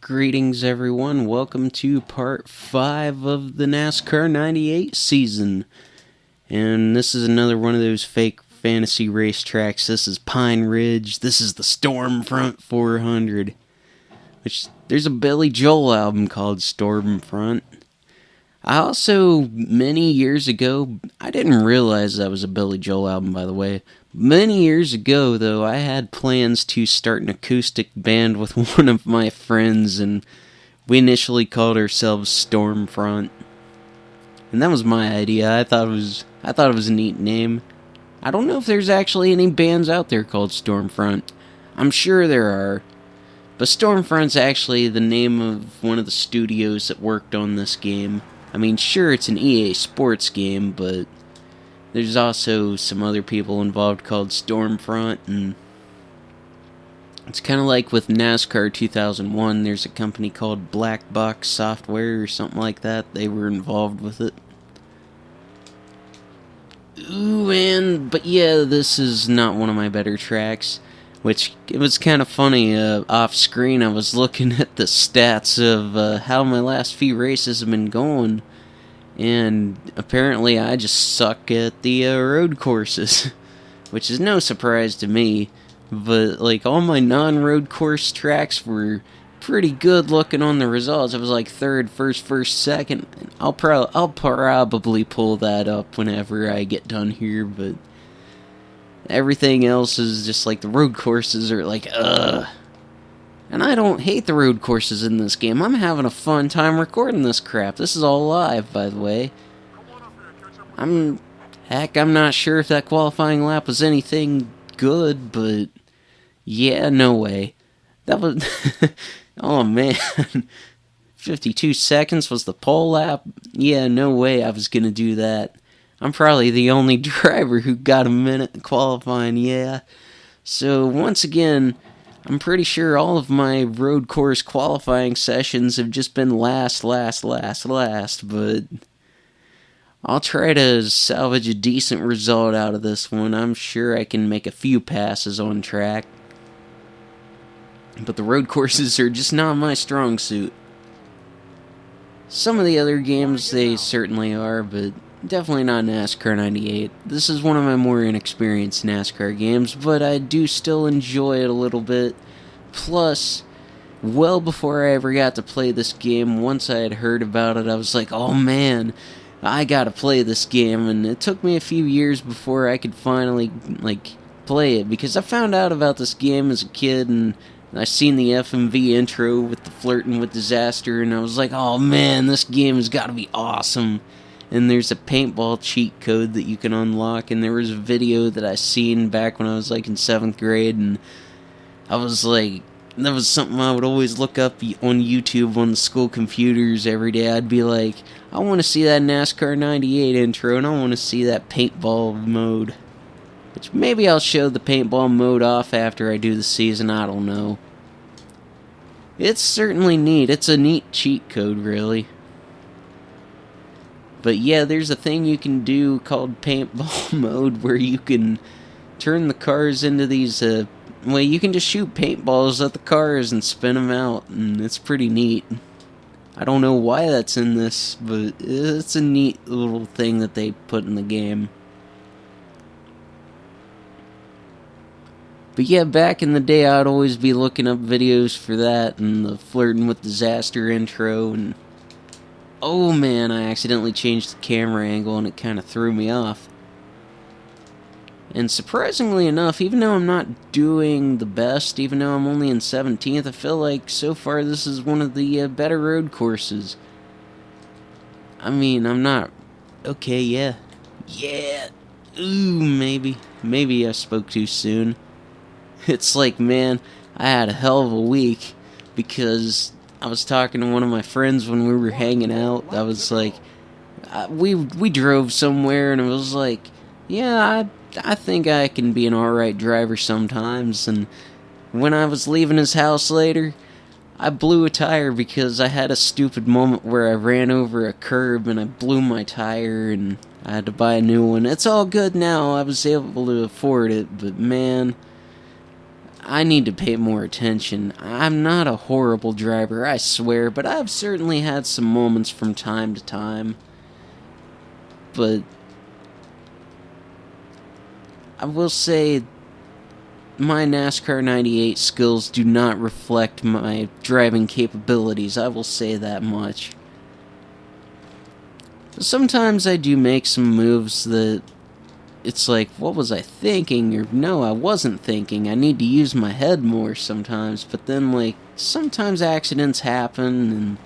Greetings, everyone. Welcome to part 5 of the NASCAR 98 season. And this is another one of those fake fantasy racetracks. This is Pine Ridge. This is the Stormfront 400. Which, there's a Billy Joel album called Stormfront. I also, many years ago, I didn't realize that was a Billy Joel album, by the way. Many years ago, though, I had plans to start an acoustic band with one of my friends, and we initially called ourselves Stormfront. And that was my idea. I thought it was a neat name. I don't know if there's actually any bands out there called Stormfront. I'm sure there are. But Stormfront's actually the name of one of the studios that worked on this game. I mean, sure, it's an EA Sports game, but there's also some other people involved called Stormfront, and it's kind of like with NASCAR 2001, there's a company called Black Box Software or something like that. They were involved with it. But yeah, this is not one of my better tracks. Which, it was kind of funny, off screen I was looking at the stats of how my last few races have been going, and apparently I just suck at the road courses, which is no surprise to me, but like all my non-road course tracks were pretty good looking on the results. It was like third, first, second. I'll probably pull that up whenever I get done here, but everything else is just like the road courses are like, ugh. And I don't hate the road courses in this game. I'm having a fun time recording this crap. This is all live, by the way. I'm not sure if that qualifying lap was anything good, but yeah, no way. That was, oh man. 52 seconds was the pole lap? Yeah, no way I was gonna do that. I'm probably the only driver who got a minute qualifying, yeah. So, once again, I'm pretty sure all of my road course qualifying sessions have just been last, but I'll try to salvage a decent result out of this one. I'm sure I can make a few passes on track. But the road courses are just not my strong suit. Some of the other games, they certainly are, but definitely not NASCAR 98. This is one of my more inexperienced NASCAR games, but I do still enjoy it a little bit. Plus, well before I ever got to play this game, once I had heard about it, I was like, oh man, I gotta play this game, and it took me a few years before I could finally, play it, because I found out about this game as a kid, and I seen the FMV intro with the flirting with disaster, and I was like, oh man, this game has gotta be awesome. And there's a paintball cheat code that you can unlock, and there was a video that I seen back when I was like in 7th grade, and I was like, that was something I would always look up on YouTube on the school computers every day. I'd be like, I want to see that NASCAR 98 intro, and I want to see that paintball mode. Which maybe I'll show the paintball mode off after I do the season, I don't know. It's certainly neat. It's a neat cheat code, really. But yeah, there's a thing you can do called paintball mode where you can turn the cars into these, you can just shoot paintballs at the cars and spin them out, and it's pretty neat. I don't know why that's in this, but it's a neat little thing that they put in the game. But yeah, back in the day, I'd always be looking up videos for that, and the flirting with disaster intro, and oh man, I accidentally changed the camera angle and it kind of threw me off. And surprisingly enough, even though I'm not doing the best, even though I'm only in 17th, I feel like so far this is one of the better road courses. I mean, I'm not... Okay, yeah. Yeah! Ooh, maybe. Maybe I spoke too soon. It's like, man, I had a hell of a week because I was talking to one of my friends when we were hanging out. I was like, we drove somewhere, and it was like, yeah, I think I can be an alright driver sometimes. And when I was leaving his house later, I blew a tire because I had a stupid moment where I ran over a curb and I blew my tire, and I had to buy a new one. It's all good now. I was able to afford it, but man, I need to pay more attention. I'm not a horrible driver, I swear, but I've certainly had some moments from time to time. But I will say my NASCAR 98 skills do not reflect my driving capabilities, I will say that much. Sometimes I do make some moves that it's like, what was I thinking? Or no, I wasn't thinking. I need to use my head more sometimes. But then, like, sometimes accidents happen, and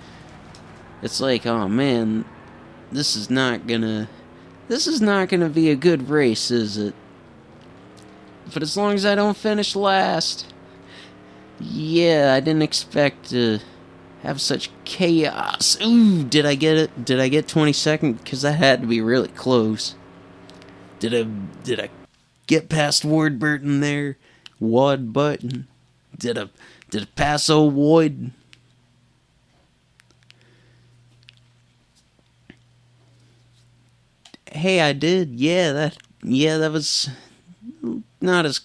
it's like, oh man, this is not gonna be a good race, is it? But as long as I don't finish last, yeah, I didn't expect to have such chaos. Ooh, did I get it? Did I get 22nd? Because that had to be really close. Did I get past Ward Burton there? Ward Burton. Did I pass old Ward? Hey, I did. Yeah, that was not as,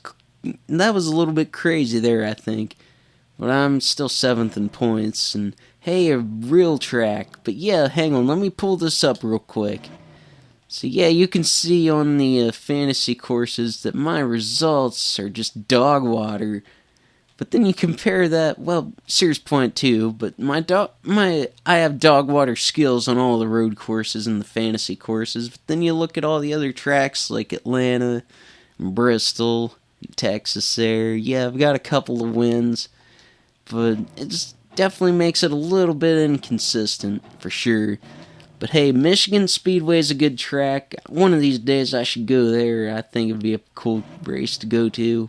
that was a little bit crazy there, I think. But I'm still 7th in points, and hey, a real track. But yeah, hang on, let me pull this up real quick. So yeah, you can see on the fantasy courses that my results are just dog water. But then you compare that, well, Sears Point too, but I have dog water skills on all the road courses and the fantasy courses. But then you look at all the other tracks like Atlanta, Bristol, Texas there. Yeah, I've got a couple of wins, but it just definitely makes it a little bit inconsistent, for sure. But hey, Michigan Speedway is a good track. One of these days I should go there. I think it would be a cool race to go to.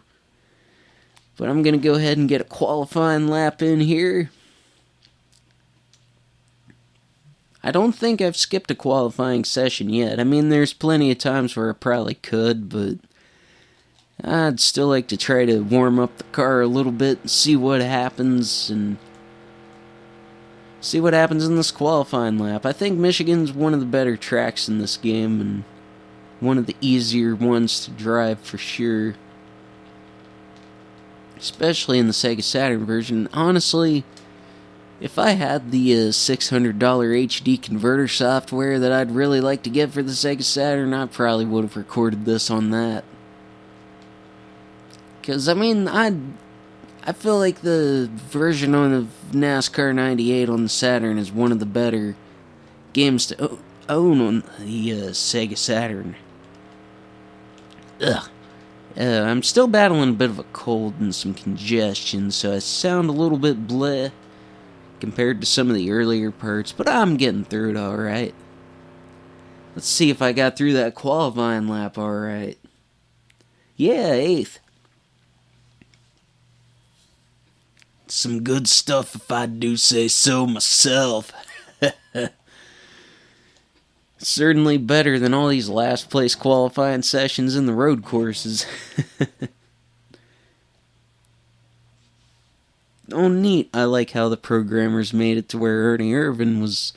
But I'm going to go ahead and get a qualifying lap in here. I don't think I've skipped a qualifying session yet. I mean, there's plenty of times where I probably could, but I'd still like to try to warm up the car a little bit and see what happens, and see what happens in this qualifying lap. I think Michigan's one of the better tracks in this game, and one of the easier ones to drive for sure. Especially in the Sega Saturn version. Honestly, if I had the $600 HD converter software that I'd really like to get for the Sega Saturn, I probably would have recorded this on that. Because, I mean, I feel like the version of NASCAR 98 on the Saturn is one of the better games to own on the Sega Saturn. Ugh. I'm still battling a bit of a cold and some congestion, so I sound a little bit bleh compared to some of the earlier parts, but I'm getting through it alright. Let's see if I got through that qualifying lap alright. Yeah, 8th. Some good stuff if I do say so myself. Certainly better than all these last place qualifying sessions in the road courses. Oh, neat. I like how the programmers made it to where Ernie Irvan was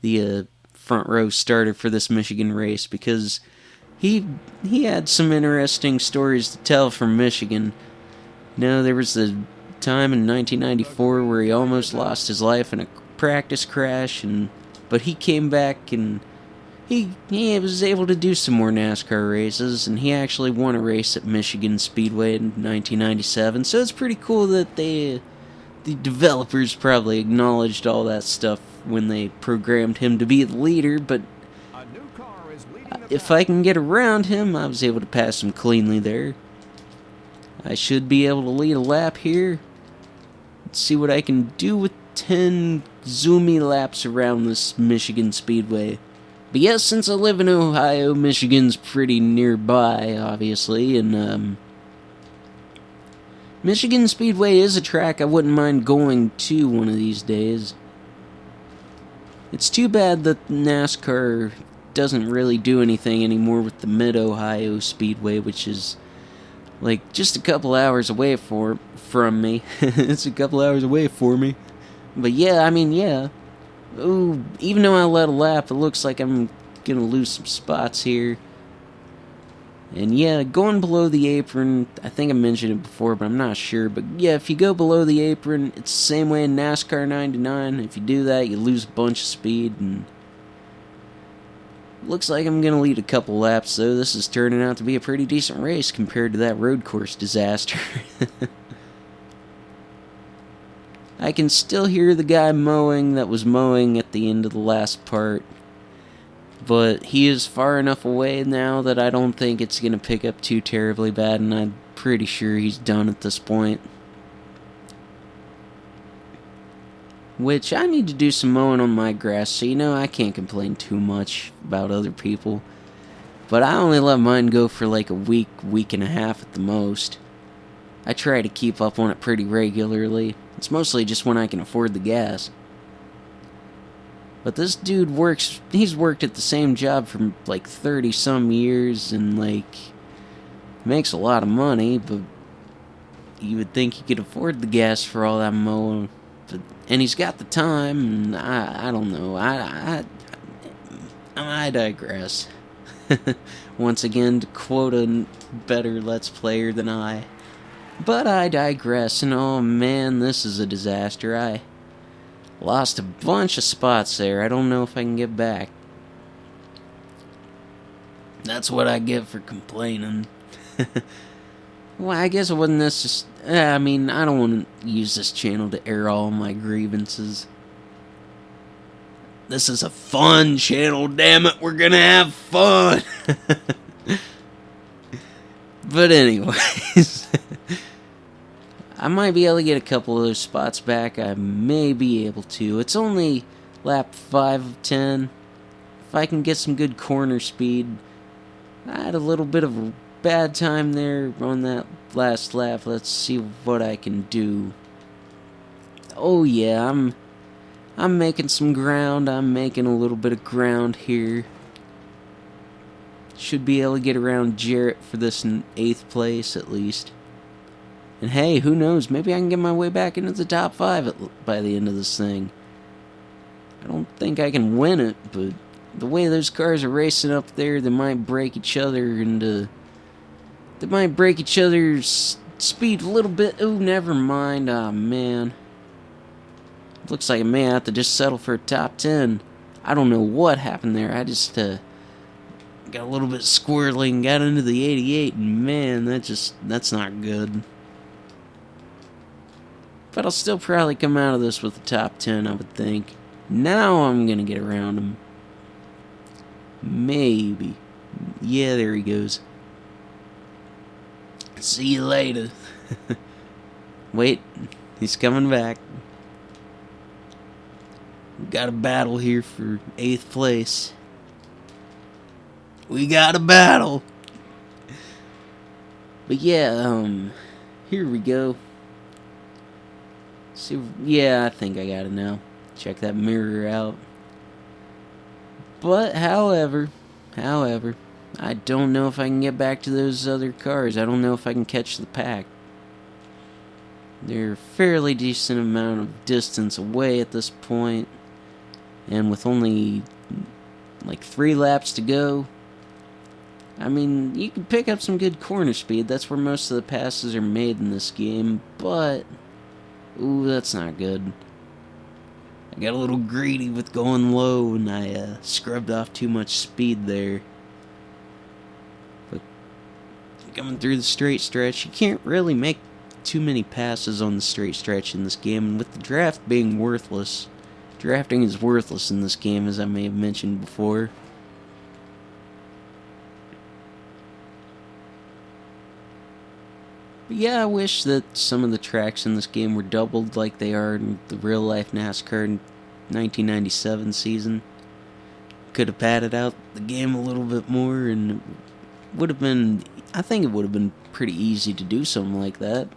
the front row starter for this Michigan race, because he had some interesting stories to tell from Michigan. There was a time in 1994 where he almost lost his life in a practice crash, but he came back and he was able to do some more NASCAR races, and he actually won a race at Michigan Speedway in 1997, so it's pretty cool that the developers probably acknowledged all that stuff when they programmed him to be the leader, but if I can get around him, I was able to pass him cleanly there. I should be able to lead a lap here. Let's see what I can do with 10 zoomy laps around this Michigan Speedway. But yes, since I live in Ohio, Michigan's pretty nearby, obviously, and Michigan Speedway is a track I wouldn't mind going to one of these days. It's too bad that NASCAR doesn't really do anything anymore with the Mid-Ohio Speedway, which is like just a couple hours away from me. It's a couple hours away for me. But yeah, I mean, yeah. Ooh, even though I led a lap, it looks like I'm gonna lose some spots here. And yeah, going below the apron, I think I mentioned it before, but I'm not sure. But yeah, if you go below the apron, it's the same way in NASCAR 99. If you do that, you lose a bunch of speed. And looks like I'm going to lead a couple laps, so this is turning out to be a pretty decent race compared to that road course disaster. I can still hear the guy mowing that was mowing at the end of the last part. But he is far enough away now that I don't think it's going to pick up too terribly bad, and I'm pretty sure he's done at this point. Which, I need to do some mowing on my grass, so I can't complain too much about other people. But I only let mine go for like a week, week and a half at the most. I try to keep up on it pretty regularly. It's mostly just when I can afford the gas. But this dude he's worked at the same job for like 30 some years and like makes a lot of money, but you would think he could afford the gas for all that mowing. And he's got the time, and I don't know, I digress. Once again, to quote a better Let's Player than I. But I digress, and oh man, this is a disaster. I lost a bunch of spots there. I don't know if I can get back. That's what I get for complaining. Well, I guess it wasn't necessary. I mean, I don't want to use this channel to air all my grievances. This is a fun channel, damn it. We're gonna have fun. But anyways, I might be able to get a couple of those spots back. I may be able to. It's only lap 5 of 10. If I can get some good corner speed. I had a little bit of a bad time there on that last lap. Let's see what I can do. Oh yeah, I'm making some ground. I'm making a little bit of ground here. Should be able to get around Jarrett for this in 8th place at least. And hey, who knows? Maybe I can get my way back into the top 5 by the end of this thing. I don't think I can win it, but the way those cars are racing up there, they might break each other's speed a little bit. Oh, never mind. Ah, man. Looks like I may have to just settle for a top 10. I don't know what happened there. I just got a little bit squirrely and got into the 88, and man, that's not good. But I'll still probably come out of this with the top 10, I would think. Now I'm gonna get around him. Maybe. Yeah, there he goes. See you later. Wait, he's coming back. We got a battle here for 8th place. We got a battle. But yeah, here we go. See, yeah, I think I got it now. Check that mirror out. But, however, I don't know if I can get back to those other cars. I don't know if I can catch the pack. They're a fairly decent amount of distance away at this point. And with only like 3 laps to go, I mean, you can pick up some good corner speed. That's where most of the passes are made in this game. But, ooh, that's not good. I got a little greedy with going low, and I scrubbed off too much speed there. But coming through the straight stretch, you can't really make too many passes on the straight stretch in this game. And with the draft being worthless, drafting is worthless in this game, as I may have mentioned before. But yeah, I wish that some of the tracks in this game were doubled like they are in the real-life NASCAR 1997 season. Could have padded out the game a little bit more, and it would have been... I think it would have been pretty easy to do something like that.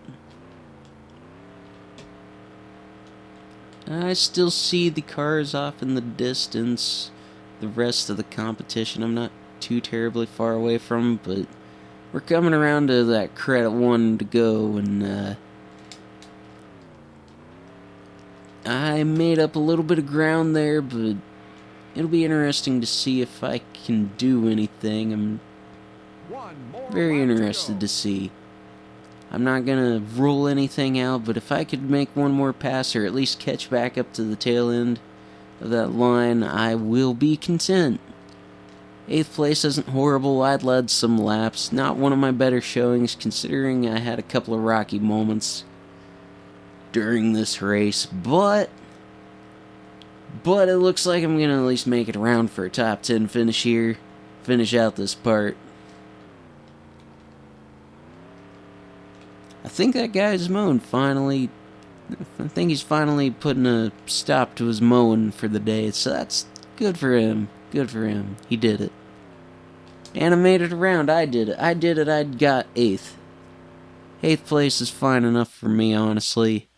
I still see the cars off in the distance. The rest of the competition I'm not too terribly far away from, but we're coming around to that credit 1 to go, and I made up a little bit of ground there, but it'll be interesting to see if I can do anything. I'm Very interested to see. I'm not gonna rule anything out, but if I could make one more pass or at least catch back up to the tail end of that line, I will be content. 8th place isn't horrible. I'd led some laps. Not one of my better showings, considering I had a couple of rocky moments during this race, but it looks like I'm gonna at least make it around for a top 10 finish here. Finish out this part. I think that guy's mowing finally. I think he's finally putting a stop to his mowing for the day, so that's good for him. Good for him. He did it. And I made it around. I did it. I got 8th. 8th place is fine enough for me, honestly.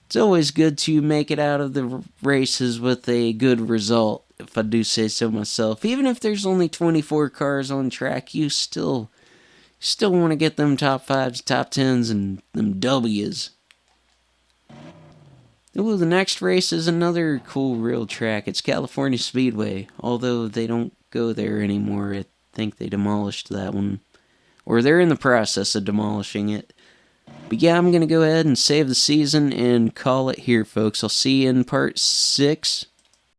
It's always good to make it out of the races with a good result, if I do say so myself. Even if there's only 24 cars on track, you still want to get them top 5s, top 10s, and them W's. Ooh, the next race is another cool real track. It's California Speedway, although they don't go there anymore. I think they demolished that one. Or they're in the process of demolishing it. But yeah, I'm going to go ahead and save the season and call it here, folks. I'll see you in part 6.